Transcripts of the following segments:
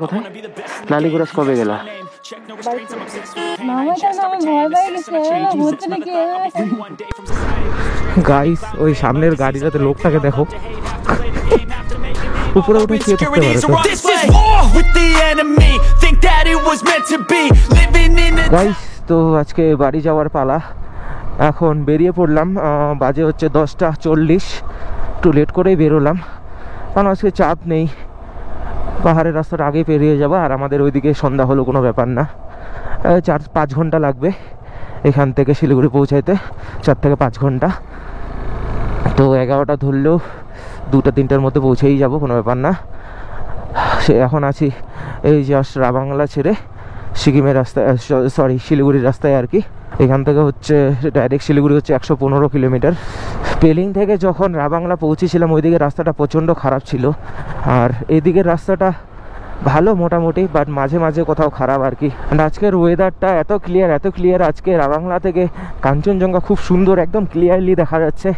কোথায় লালিগুরাজ কবে গেলা? গাইস ওই সামনের গাড়িটাতে লোকটাকে দেখো, উপরে উঠে শুয়ে থাকতে পারে তো। গাইস তো আজকে বাড়ি যাওয়ার পালা, এখন বেরিয়ে পড়লাম। বাজে হচ্ছে 10:40, একটু লেট করেই বেরোলাম কারণ আজকে চাপ নেই, পাহাড়ের রাস্তাটা আগেই পেরিয়ে যাবো। আর আমাদের ওইদিকে সন্ধ্যা হলো কোনো ব্যাপার না, 4-5 ঘন্টা লাগবে এখান থেকে শিলিগুড়ি পৌঁছাইতে, 4 থেকে 5 ঘন্টা। তো 11টা ধরলেও 2-3টার মধ্যে পৌঁছেই যাব, কোনো ব্যাপার না। সে এখন আছি এই জাস্ট রাবাংলা ছেড়ে সিকিমের রাস্তায়, সরি শিলিগুড়ির রাস্তায় আর কি। এখান থেকে হচ্ছে ডাইরেক্ট শিলিগুড়ি হচ্ছে 115 কিলোমিটার। পেলিং থেকে যখন রাবাংলা পৌঁছেছিলাম ওইদিকে রাস্তাটা প্রচণ্ড খারাপ ছিল, আর এদিকের রাস্তাটা ভালো মোটামুটি, বাট মাঝে মাঝে কোথাও খারাপ আর কি। আজকের ওয়েদারটা এত ক্লিয়ার, আজকে রাবাংলা থেকে কাঞ্চনজঙ্ঘা খুব সুন্দর একদম ক্লিয়ারলি দেখা যাচ্ছে,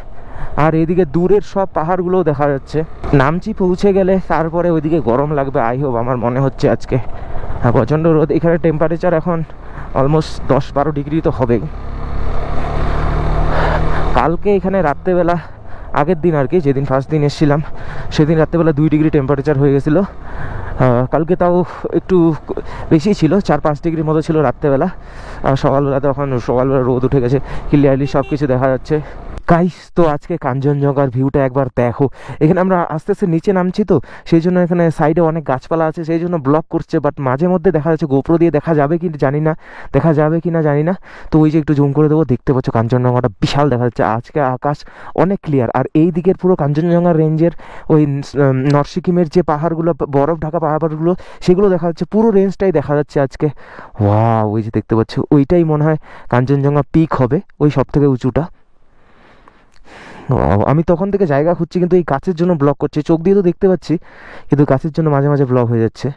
আর এদিকে দূরের সব পাহাড়গুলোও দেখা যাচ্ছে। নামচি পৌঁছে গেলে তারপরে ওইদিকে গরম লাগবে আই হোপ, আমার মনে হচ্ছে আজকে। হ্যাঁ, প্রচণ্ড রোদ। এখানে টেম্পারেচার এখন অলমোস্ট 10-12 ডিগ্রি তো হবেই। কালকে এখানে রাত্রেবেলা, আগের দিন আর কি, যেদিন ফার্স্ট দিন এসেছিলাম সেদিন রাত্রেবেলা 2 ডিগ্রি টেম্পারেচার হয়ে গেছিলো। কালকে তাও একটু বেশি ছিল, 4-5 ডিগ্রির মতো ছিল রাত্রেবেলা। সকালবেলা তখন সকালবেলা রোদ উঠে গেছে, ক্লিয়ারলি সব কিছু দেখা যাচ্ছে। গাইস তো আজকে কাঞ্চনজঙ্ঘার ভিউটা একবার দেখো। এখানে আমরা আস্তে আস্তে নিচে নামছি তো সেই জন্য এখানে সাইডে অনেক গাছপালা আছে, সেই জন্য ব্লক করছে, বাট মাঝে মধ্যে দেখা যাচ্ছে গোপ্রো দিয়ে দেখা যাবে কি জানি না, তো ওই যে একটু জুম করে দেবো, দেখতে পাচ্ছ কাঞ্চনজঙ্ঘাটা বিশাল দেখা যাচ্ছে। আজকে আকাশ অনেক ক্লিয়ার, আর এই দিকের পুরো কাঞ্চনজঙ্ঘা রেঞ্জের ওই নর্থ সিকিমের যে পাহাড়গুলো, বরফ ঢাকা পাহাড়গুলো, সেগুলো দেখা যাচ্ছে, পুরো রেঞ্জটাই দেখা যাচ্ছে আজকে। ওয়াও, ওই যে দেখতে পাচ্ছ, ওইটাই মনে হয় কাঞ্চনজঙ্ঘা পিক হবে, ওই সব থেকে উঁচুটা। আমি তখন থেকে জায়গা খুঁজছি, কিন্তু এই গাছের জন্য ব্লক করছে। চোখ দিয়ে তো দেখতে পাচ্ছি, কিন্তু গাছের জন্য মাঝে মাঝে ব্লক হয়ে যাচ্ছে।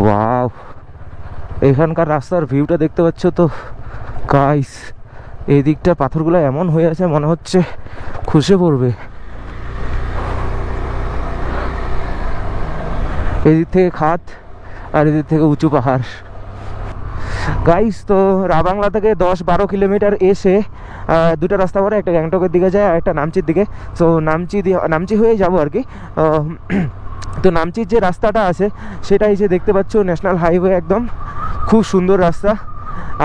ওয়াও, এখানকার রাস্তার ভিউটা দেখতে পাচ্ছ তো গাইস। এই দিকটা পাথরগুলো এমন হয়ে আছে মনে হচ্ছে খসে পড়বে। এদিক থেকে খাত আর এদিক থেকে উঁচু পাহাড়। গাইস তো রাবাংলা থেকে 10-12 কিলোমিটার এসে দুটো রাস্তা পরে, একটা গ্যাংটকের দিকে যায় আর একটা নামচির দিকে। তো নামচি হয়ে যাব আর কি। তো নামচির যে রাস্তাটা আছে সেটাই যে দেখতে পাচ্ছ, ন্যাশনাল হাইওয়ে, একদম খুব সুন্দর রাস্তা।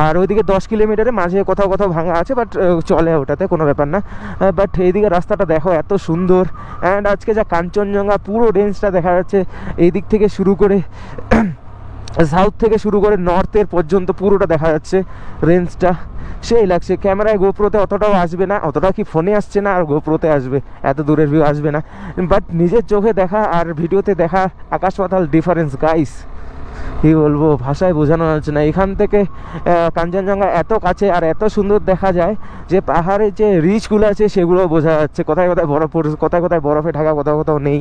আর ওইদিকে 10 কিলোমিটারে মাঝে কোথাও ভাঙা আছে, বাট চলে, ওটাতে কোনো ব্যাপার না। বাট এইদিকে রাস্তাটা দেখো এত সুন্দর। অ্যান্ড আজকে যা কাঞ্চনজঙ্ঘা পুরো রেঞ্জটা দেখা যাচ্ছে, এই দিক থেকে শুরু করে সাউথ থেকে শুরু করে নর্থের পর্যন্ত পুরোটা দেখা যাচ্ছে রেঞ্জটা, সেই লাগছে। ক্যামেরায় গোপ্রোতে অতটাও আসবে না, অতটা কি ফোনে আসছে না, আর গোপ্রোতে আসবে, এত দূরের ভিউ আসবে না। বাট নিজের চোখে দেখা আর ভিডিওতে দেখা আকাশ পাতাল ডিফারেন্স গাইস, কি বলবো, ভাষায় বোঝানো যাচ্ছে না। এখান থেকে কাঞ্চনজঙ্ঘা এত কাছে আর এত সুন্দর দেখা যায় যে পাহাড়ের যে রিচগুলো আছে সেগুলো বোঝা যাচ্ছে। কোথায় বরফ পড়ছে, কোথায় বরফে ঢাকা, কোথাও নেই।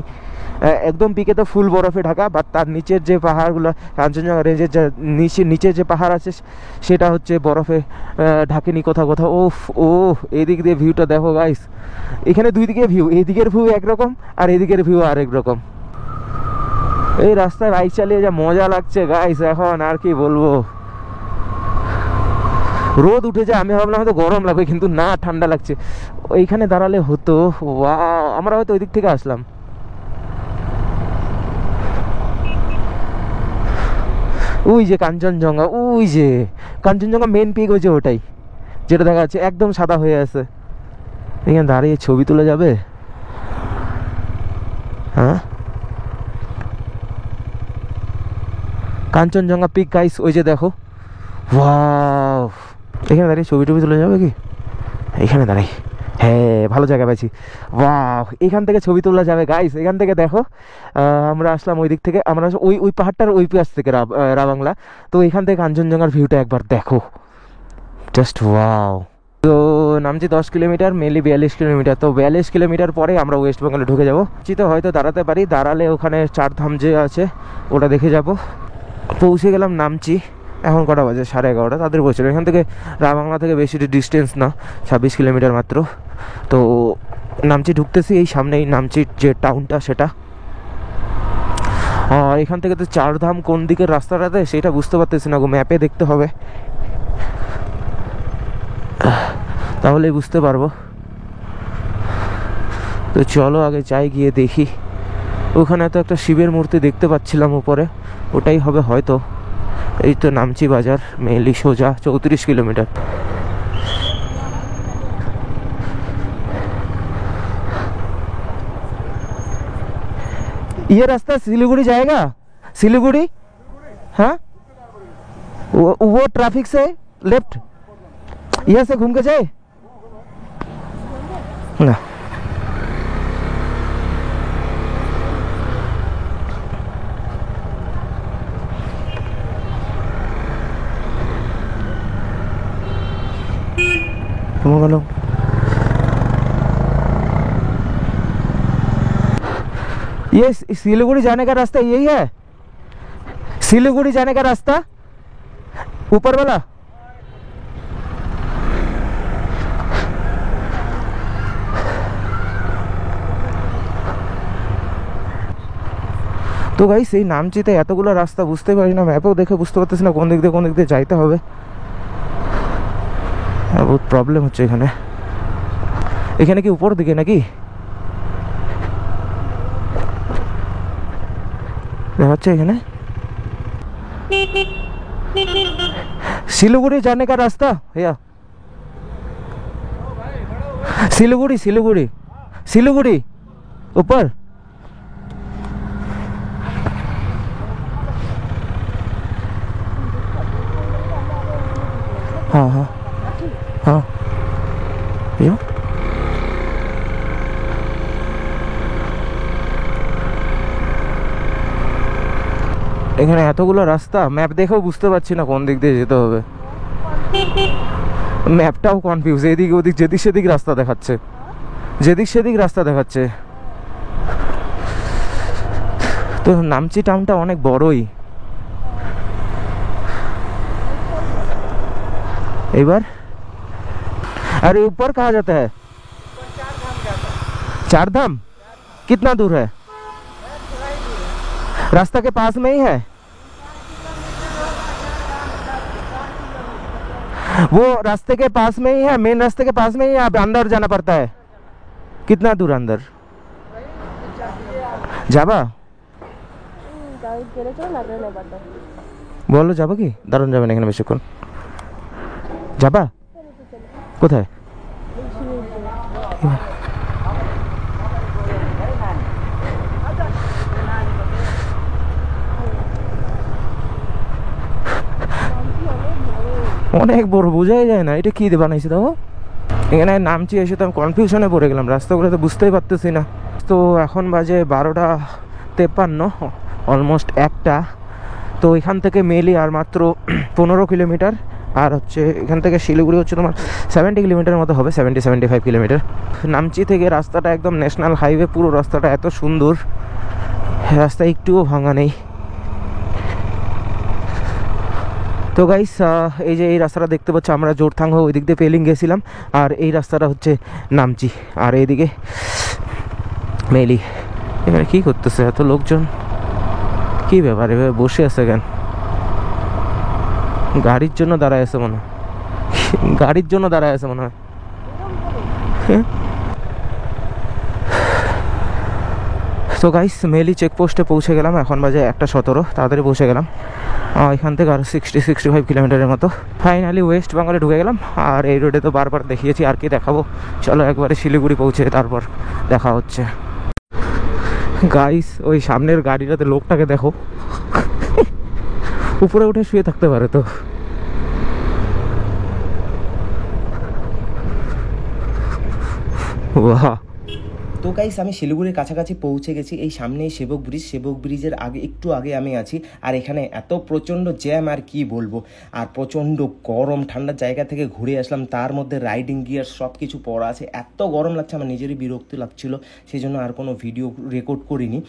একদম পিকে তো ফুল বরফে ঢাকা, বাট তার নিচের যে পাহাড়গুলো, কাঞ্চনজঙ্ঘা রেঞ্জের যে নিচের যে পাহাড় আছে সেটা হচ্ছে বরফে ঢাকেনি কোথাও। ও এদিক দিয়ে ভিউটা দেখো গাইস। এখানে দুই দিকে ভিউ, এদিকের ভিউ একরকম আর এদিকের ভিউ আরেক রকম। এই রাস্তায় বাইক চালিয়ে যা মজা লাগছে গাইস এখন, আর কি বলবো। রোদ উঠে যায়, আমি ভাবলাম হয়তো গরম লাগবে, কিন্তু না, ঠান্ডা লাগছে। এইখানে দাঁড়ালে হতো। ওয়াও, আমরা হয়তো ওই দিক থেকে আসলাম। ওই যে কাঞ্চনজঙ্ঘা মেন পিক, ওই যে ওটাই যেটা দেখা যাচ্ছে একদম সাদা হয়ে আছে। এখানে দাঁড়িয়ে ছবি তোলা যাবে? হ্যাঁ, কাঞ্চনজঙ্ঘা পিক গাইস, ওই যে দেখো। ওয়াও, এখানে দাঁড়িয়ে ছবি তোলা যাবে কি? এখানে দাঁড়াই, হ্যাঁ ভালো জায়গা পাইছি। ওয়াও, এখান থেকে ছবি তোলা যাবে গাইস। এখান থেকে দেখো, আমরা আসলাম ওই দিক থেকে, আমরা ওই পাহাড়টার ওই পাশ থেকে রাবাংলা। তো এখান থেকে কাঞ্চনজঙ্ঘার ভিউটা একবার দেখো, জাস্ট ওয়াও। তো নামছি 10 কিলোমিটার, মেনলি 42 কিলোমিটার। তো 42 কিলোমিটার পরে আমরা ওয়েস্ট বেঙ্গলে ঢুকে যাবো। তো হয়তো দাঁড়াতে পারি, দাঁড়ালে ওখানে 4 ধাম যে আছে ওটা দেখে যাব। পৌঁছে গেলাম নামচি। এখন কটা বাজে? 11:30। তাদের বলছিল এখান থেকে রাবাংলা থেকে বেশি ডিস্টেন্স না, 26 কিলোমিটার মাত্র। তো নামচি ঢুকতেছি, এই সামনেই নামচির যে টাউনটা সেটা। আর এখান থেকে তো চারধাম কোন দিকের রাস্তাটাতে সেটা বুঝতে পারতেছি না গো, ম্যাপে দেখতে হবে, তাহলেই বুঝতে পারবো। তো চলো আগে যাই, গিয়ে দেখি। ওখানে তো একটা শিবের মূর্তি দেখতে পাচ্ছিলাম উপরে, ওটাই হবে হয়তো। এই তো নামচি বাজার, মেনলি সোজা 34 किलोमीटर। ये रास्ता सिलीगुड़ी जाएगा? सिलीगुड़ी, हाँ वो ट्रैफिक से लेफ्ट यहाँ से घूम के जाए ना। ये सिलीगुड़ी जाने का रास्ता यही है? सिलीगुड़ी जाने का रास्ता ऊपर वाला? তো গাইস এই নামচিতে এতগুলো রাস্তা বুঝতে পারি না, ম্যাপেও দেখে বুঝতে পারতেছি না কোন দিক দিয়ে যাইতে হবে। বহুত প্রবলেম হচ্ছে এখানে। এখানে কি উপর দিকে নাকি দেখাচ্ছে এখানে? सिलीगुड़ी जाने का रास्ता भैया, सिलीगुड़ी सिलीगुड़ी सिलीगुड़ी ऊपर। हाँ हाँ हाँ भैया, এখানে এতগুলো রাস্তা, ম্যাপ দেখেও বুঝতে পারছি না কোন দিক দিয়ে যেতে হবে। ম্যাপটাও কনফিউজ, এদিক ওদিক যেদিক সেদিক রাস্তা দেখাচ্ছে, যেদিক সেদিক রাস্তা দেখাচ্ছে। তো নামচি টাউনটা অনেক বড়ই। এবার अरे ऊपर कहाँ जाता है? चार धाम कितना दूर है? रास्ता के पास में ही है वो? रास्ते के पास में ही है, मेन रास्ते के पास में ही है, अब अंदर जाना पड़ता है? कितना दूर अंदर যাবা? বলো যাবো কি? দারুণ যাবেন এখানে বেশিক্ষণ যাবা? কোথায়? অনেক বড়, বোঝাই যায় না এটা কি দিয়ে বানাইছে। দেখো এখানে নামচি এসে তো আমি কনফিউশনে পড়ে গেলাম, রাস্তাগুলো তো বুঝতেই পারতেছি না। তো এখন বাজে 12:53, অলমোস্ট 1টা। তো এখান থেকে মেলি আর মাত্র 15 কিলোমিটার, আর হচ্ছে এখান থেকে শিলিগুড়ি হচ্ছে তোমার 70 কিলোমিটার মতো হবে, 70-75 কিলোমিটার। নামচি থেকে রাস্তাটা একদম ন্যাশনাল হাইওয়ে, পুরো রাস্তাটা এত সুন্দর, রাস্তা একটুও ভাঙা নেই। তো গাইস এই যে এই রাস্তাটা দেখতে পাচ্ছ, আমরা জোরথাং ওই দিক দিয়ে পেলিং গেছিলাম, আর এই রাস্তাটা হচ্ছে নামচি, আর এইদিকে মেলি। এখানে কী করতেছে এত লোকজন? কী ব্যাপার, এভাবে বসে আছে কেন? গাড়ির জন্য দাঁড়ায় আছে মনে হয়, গাড়ির জন্য দাঁড়ায় আছে মনে হয়। তো গাইস মেলি চেকপোস্টে পৌঁছে গেলাম, এখন বাজে 1:17, তাড়াতাড়ি পৌঁছে গেলাম। এখান থেকে আরও 60-65 কিলোমিটারের মতো। ফাইনালি ওয়েস্ট বেঙ্গলে ঢুকে গেলাম। আর এই রোডে তো বারবার দেখিয়েছি, আর কি দেখাবো, চলো একবারে শিলিগুড়ি পৌঁছে তারপর দেখা হচ্ছে। গাইস ওই সামনের গাড়িটাতে লোকটাকে দেখো, উপরে উঠে শুয়ে থাকতে পারে তো। বাহ। তো গাইস আমি শিলিগুড়ির কাছাকাছি পৌঁছে গেছি, এই সামনেই সেবক ব্রিজ, সেবক ব্রিজের একটু আগে আমি আছি। আর এখানে এত প্রচণ্ড জ্যাম আর কি বলবো, আর প্রচণ্ড গরম, ঠান্ডার জায়গা থেকে ঘুরে আসলাম, তার মধ্যে রাইডিং গিয়ার সব কিছু পরা আছে, এত গরম লাগছে, আমার নিজেরই বিরক্তি লাগছিল, সেই জন্য আর কোনো ভিডিও রেকর্ড করিনি।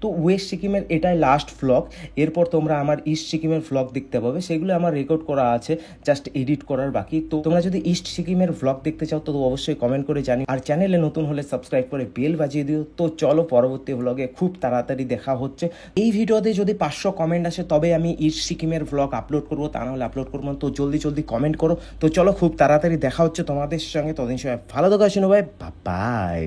তো ওয়েস্ট সিকিমের এটাই লাস্ট ভ্লগ। এরপর তোমরা আমার ইস্ট সিকিমের ভ্লগ দেখতে পাবে, সেগুলো আমার রেকর্ড করা আছে, জাস্ট এডিট করার বাকি। তো তোমরা যদি ইস্ট সিকিমের ভ্লগ দেখতে চাও তো অবশ্যই কমেন্ট করে জানি, আর চ্যানেলে নতুন হলে সাবস্ক্রাইব করে বেল বাজিয়ে দিও। তো চলো পরবর্তী ভ্লগে খুব তাড়াতাড়ি দেখা হচ্ছে। এই ভিডিওতে যদি 500 কমেন্ট আসে তবে আমি ইস্ট সিকিমের ভ্লগ আপলোড করবো, তা নাহলে আপলোড করবো না। তো জলদি জলদি কমেন্ট করো। তো চলো খুব তাড়াতাড়ি দেখা হচ্ছে তোমাদের সঙ্গে, ততদিন সময় ভালো থাকো, শুনো ভাই, বাই।